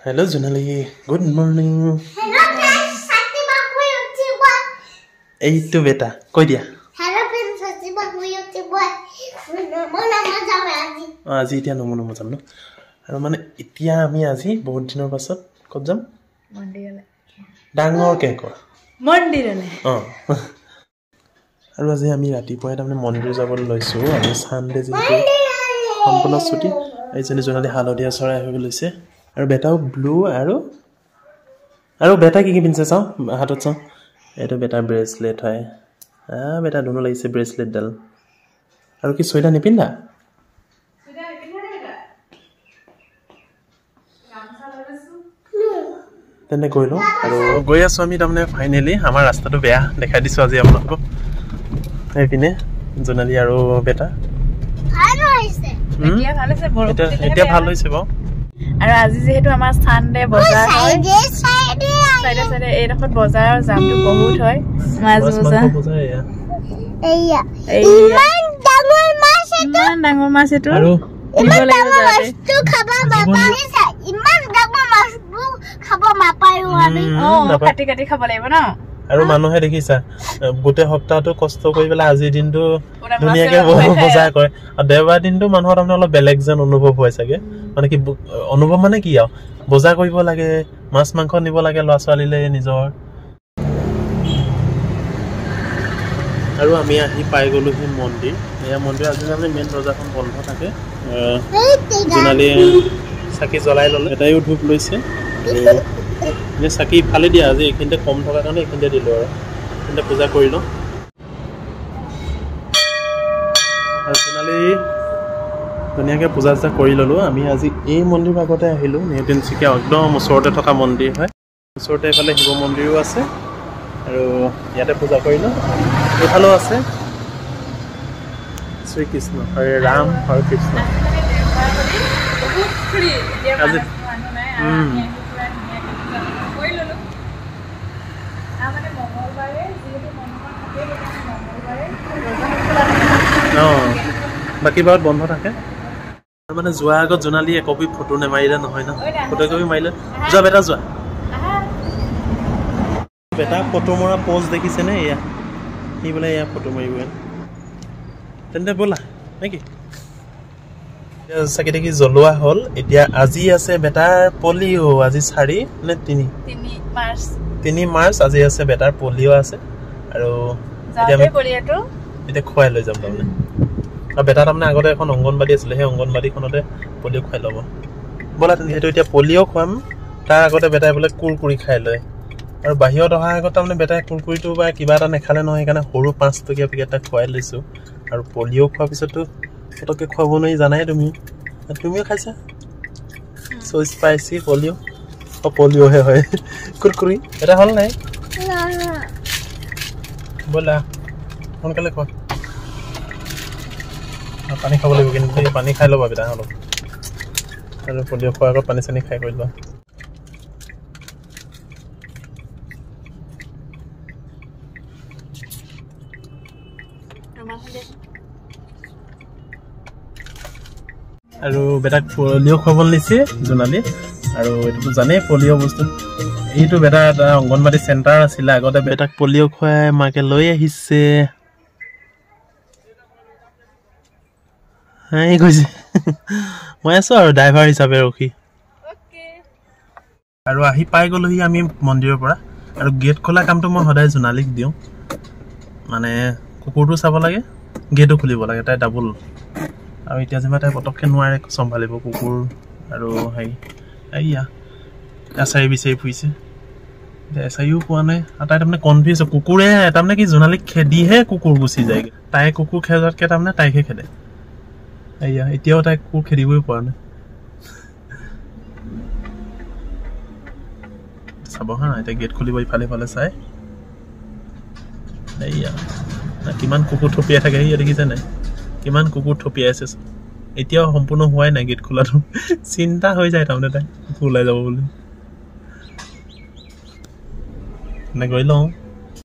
Hello, Junali. Good morning. Hello, friends. Satima kuyote boy. Ei tu beta, koi dia? Hello, friends. Satima kuyote boy. Mona majawe aji. Aji itia nomono majam no. Aru mane itia ami aji bahut dinor pasot kot jam? Mondirale. Dangor ke ko? Mondirale. Aru aji ami ratipuwa tamne mondir jabol loisu. Ami Sunday jeto সম্পূৰ্ণ ছুটি এইজনী জনালি হালধীয়া চৰাই হৈ গৈছে আৰু বেটাও blue আৰু বেটা কি পিনছে চাও হাতত চাও এটো বেটা ব্ৰেসলেট হয় বেটা দুনো লাগিছে ব্ৰেসলেট ডাল আৰু কি সৈটা নিপিন্দা তেনে গইলো আৰু গৈ আছো আমি তাৰমানে ফাইনালি আমাৰ ৰাস্তাটো বেয়া দেখাই দিছো আজি আপোনালোকক এইপিনে জনালি আৰু বেটা এতিয়া ভাল আছে বৰক এতিয়া ভাল হৈছে বাও আৰু আজি যেহেতু আমাৰ সানডে বজাৰ হয় সাইডে এই ৰখত বজাৰৰ জামটো বহুত হয় মাছ বজাৰ এইয়া ইমান ডাঙৰ মাছ এটো আৰু ইমান ডাঙৰ মাছটো খাবা বাবা ইমান ডাঙৰ মাছটো খাবা মাপায়ো আমি কাটি কাটি খাব লাগিব ন আৰু মানুহে দেখিছা গোটে সপ্তাহটো কষ্ট কৰি পেলাই আজি দিনটো দুনিয়াকে বজাৰ কৰে আৰু দেওবাৰ দিনটো মানুহৰ তাৰমানে অলপ বেলেগ যেন অনুভৱ হয় চাগে মানে কি অনুভৱ মানে কি আৰু বজাৰ কৰিব লাগে মাছ মাংস নিব লাগে ল'ৰা ছোৱালীলে নিজৰ আৰু আমি আহি পাই গলো হি মন্দিৰ এয়া মন্দিৰ আজি মানে মেইন দৰজাখন বন্ধ থাকে জনালি চাকি জ্বলাই ললে এটাইও ধূপ লৈছে যে চাকি ফালে দিয়া আজি এখিনতে কম থকা কাৰণে এখিনতে দিলো আৰু এখিনতে পূজা কৰিলো আৰু জনালি ধুনীয়াকৈ পূজা চা কৰি ললো আমি আজি এই মন্দিৰ ভাগতে আহিলো নেতিনচিকা একদম ওচৰতে থকা মন্দিৰ হয় ওচৰতে এফালে শিৱ মন্দিৰো আছে আৰু ইয়াতে পূজা কৰিলো এফালেও আছে শ্ৰী কৃষ্ণ হৰে ৰাম হৰে কৃষ্ণ আজি বাকী বাৰত বন্ধ থাকে মানে যোৱা আগত জনালি একপি ফটো নেমাৰিলে নহয় ন ফটো একপি মাৰিলে যোৱা বেটা যোৱা বেটা ফটো মৰা পোজ দেখিছে নে এয়া সি বোলে এয়া ফটো মাৰিব তেন্তে ব'লা নেকি চাকি দেখি জ্বলোৱা হ'ল এতিয়া আজি আছে বেটাৰ পলিঅ' আজি 4 নে 3 মাৰ্চ আজি আছে বেটাৰ পলিঅ' আছে আৰু এতিয়া খুৱাই লৈ যাম তাৰমানে আৰু বেটা তাৰমানে আগতে এখন অংগনবাদী আছিলে সেই অংগনবাদীখনতে পলিঅ' খুৱাই ল'ব ব'লা সেইটো এতিয়া পলিঅ' খুৱাম তাৰ আগতে বেটাই বোলে কুৰকুৰি খাই লয় আৰু বাহিৰত অহাৰ আগত তাৰমানে বেটাই কুৰকুৰিটো বা কিবা এটা নেখালে নহয় সেইকাৰণে সৰু 5 টকীয়া পেকেট এটা খুৱাই লৈছোঁ আৰু পলিঅ' খোৱাৰ পিছতো পটককৈ খুৱাব নোৱাৰি জানাই তুমিও খাইছা চ' স্পাইচি পলিঅ'হে হয় কুৰকুৰি এটা হ'ল নাই ব'লা সোনকালে খোৱা পানী খাব লাগিব কিন্তু পানী খাই ল'বা বেটা অলপ আৰু পলিঅ' খোৱাৰ আগত পানী চানী খাই কৰি লোৱা আৰু বেটাক পলিঅ' খুৱাব নিছে জোনালী আৰু এইটো জানেই পলিঅ' বস্তু এইটো বেটা এটা অংগনবাদী চেণ্টাৰ আছিলে আগতে বেটাক পলিঅ' খুৱাই মাকে লৈ আহিছে কৈছে মই আছো আৰু ড্ৰাইভাৰ হিচাপে ৰখি আৰু আহি পাই গলোহি আমি মন্দিৰৰ পৰা আৰু গেট খোলা কামটো মই সদায় জোনালীক দিওঁ মানে কুকুৰটো চাব লাগে গেটো খুলিব লাগে তাই ডাবল আৰু এতিয়া যেনিবা তাই পটককৈ নোৱাৰে চম্ভালিব কুকুৰ আৰু হেৰি এইয়া এছাৰি বিচাৰি ফুৰিছে এতিয়া এছাৰিও পোৱা নাই আৰু তাই তাৰমানে কনফিউজ কুকুৰে তাৰমানে কি জোনালীক খেদিহে কুকুৰ গুচি যায়গৈ তাই কুকুৰ খেদাতকৈ তাৰমানে তাইকহে খেদে এইয়া এতিয়াও তাই কুকুৰ খেদিবই পৰা নাই চাব হা এতিয়া গেট খুলিব ইফালে ইফালে চাই এইয়া কিমান কুকুৰ থপিয়াই থাকে সেয়া দেখিছে নাই কিমান কুকুৰ থপিয়াই আছে এতিয়াও সম্পূৰ্ণ হোৱাই নাই গেট খোলাটো চিন্তা হৈ যায় তাৰমানে তাই কুকুৰ ওলাই যাব বুলি গৈ লওঁ